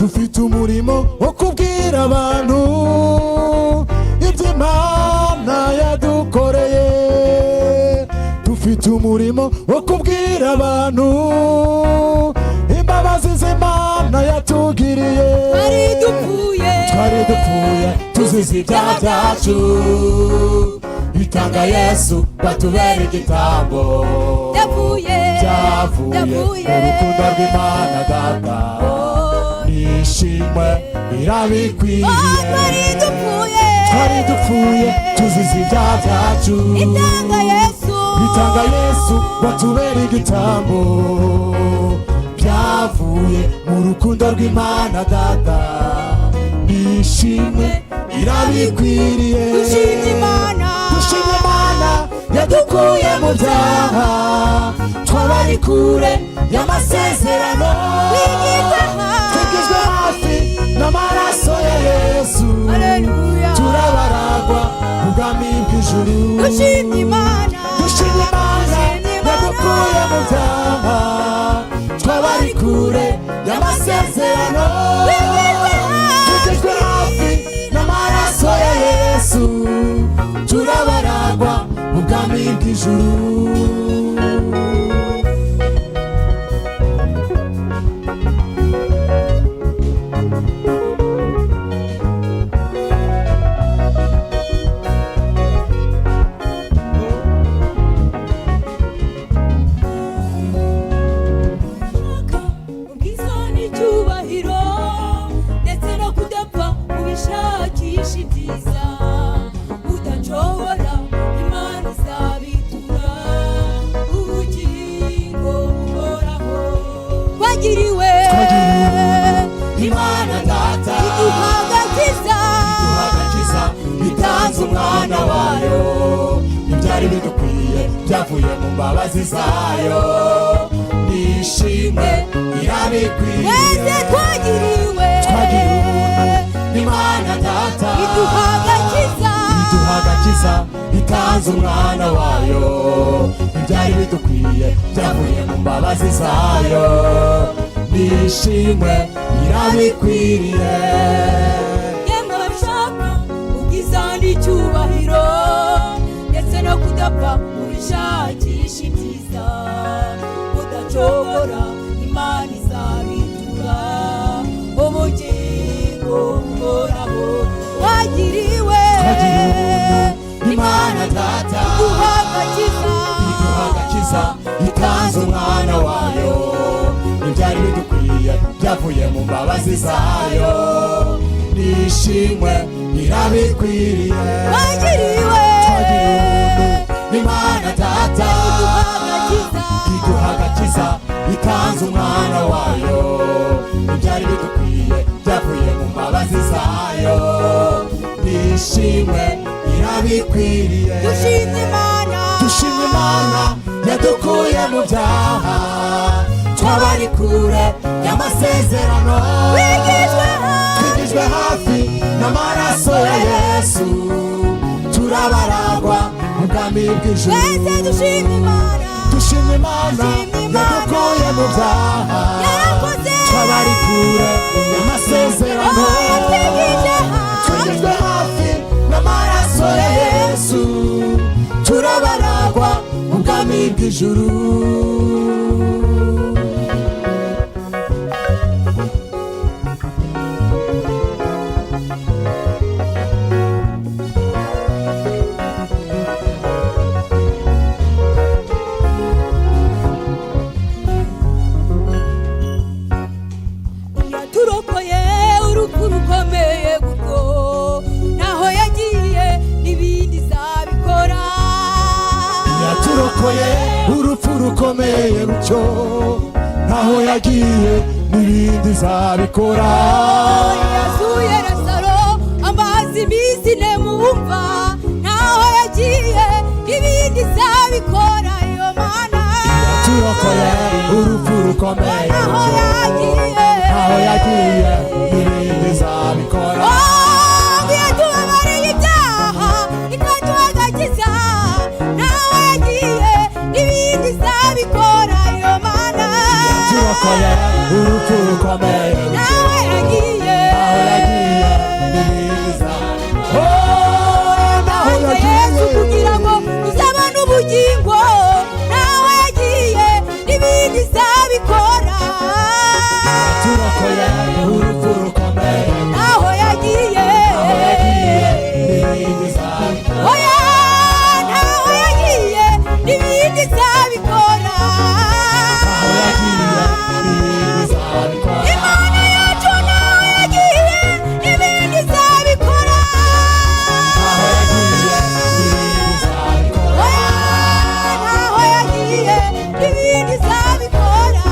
dufite umurimo wo kubwira abantu ibyo Imana yadukoreye. Dufite umurimo wo kubwira abantu imbabazi z'Imana yatugiriye. Twari dupfuye tuzize ibyaha byacu, itanga Yesu batubera igitambo. Byavuye urukundo rw'Imana Data, nishimwe birabikwiye. Twari dupfuye tuzize ibyaha byacu, itanga Yesu batubera igitambo. Byavuye mu rukundo rw'Imana Data, nishimwe irabikwiriye. Dushimye Imana yadukuye mu byaha, twabari kure y'amasezerano, twigizwe hafi n'amaraso ya Yesu. Turabaragwa ubwami bw'ijuru. Dushimye Imana yadukuye mu byaha, twabari kure y'amasezerano, twigizwe hafi n'amaraso ya Yesu. Turabaragwa ubwami bw'ijuru. Imana Data iduhagakiza, itanze umwana wayo. Ibyari bidukwiye byavuye mu mbabazi zayo, nishimwe irabikwiye. Twagiriwe Imana Data iduhagakiza, itanze umwana wayo. Ibyari bidukwiye byavuye mu mbabazi zayo, nishimwe irabikwiriye. Yemwe bashaka ubwiza n'icyubahiro, ndetse no kudapfa mubishakisha ibyiza, mudacogora Imana izabitura ubugingo buhoraho. Twagiriwe Imana Data iduhagakiza, itanze umwana wayo. Ibyari bidukwiye byavuye mu mbabazi zayo, nishimwe irabikwiriye. Twagiriwe Imana Data iduhagakiza, itanze umwana wayo. Ibyari bidukwiye byavuye mu mbabazi zayo, nishimwe irabikwiriye. Dushimye Imana yadukuye mu byaha, twabari kure y'amasezerano, twigijwe hafi n'amaraso ya Yesu. Turabaragwa ubwami bw'ijuru. Dushimye Imana yadukuye mu byaha, twabari kure y'amasezerano, twigijwe hafi n'amaraso ya Yesu. Turabaragwa ubwami bw'ijuru. Turokoye urupfu rukomeye gutyo, naho yagiye n'ibindi zabikora. Yaturokoye urupfu rukomeye gutyo, naho yagiye n'ibindi zabikora. Yasuye Lazaro amazi iminsi ine mu mva, naho yagiye n'ibindi zabikora. Iyo Mana yaturokoye urupfu rukomeye gutyo, naho yagiye n'ibindi zabikora. Yatubabariye ibyaha ikaduhagakiza, naho yagiye n'ibindi zabikora. Iyo Mana yaturokoye urupfu rukomeye nawe yagiye ntibiza nawe Yesu kugira ngo uzabone ubugingo nawe yagiye n'ibindi zabikora turakoye urupfu rukomeye naho yagiye ntibiza oya naho yagiye n'ibindi zabikora Imana yacu naho yagiye n'ibindi zabikora oya naho yagiye n'ibindi zabikora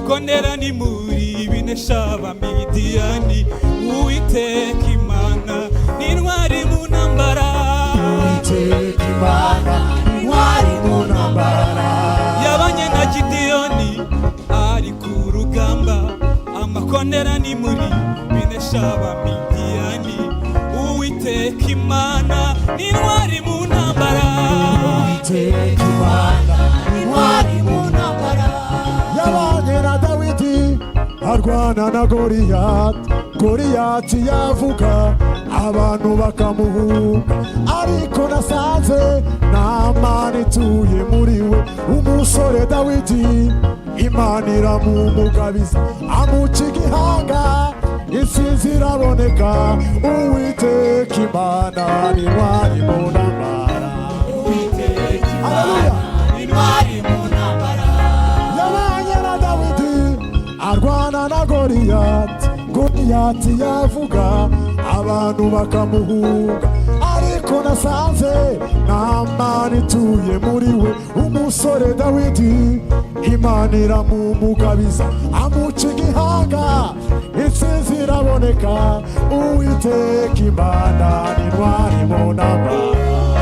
Konera ni muri binesha bamidiyani Uwiteka Imana ni ntwari mu ntambara Uwiteka Imana binesha abamidiyani. Uwiteka Imana ni intwari mu ntambara. Uwiteka Imana ni intwari mu ntambara. Yabanye na Dawidi arwana na Goliyati. Goliyati yavuga abantu bakamuhunga, ariko nasanze Namani ituye muri we. Umusore Dawidi Imana iramumugabiza, amuca igihanga, intsinzi iraboneka. Uwiteka Imana ni intwari mu ntambara. Uwiteka Imana ni intwari mu ntambara. Yabanye na Dawidi arwana na Goliyati. Goliyati yavuga abantu bakamuhunga, ariko nasanze Namani ituye muri we. Umusore Dawidi Imana iramumugabiza, amuca igihanga, intsinzi iraboneka. Uwiteka Imana ni intwari mu ntambara.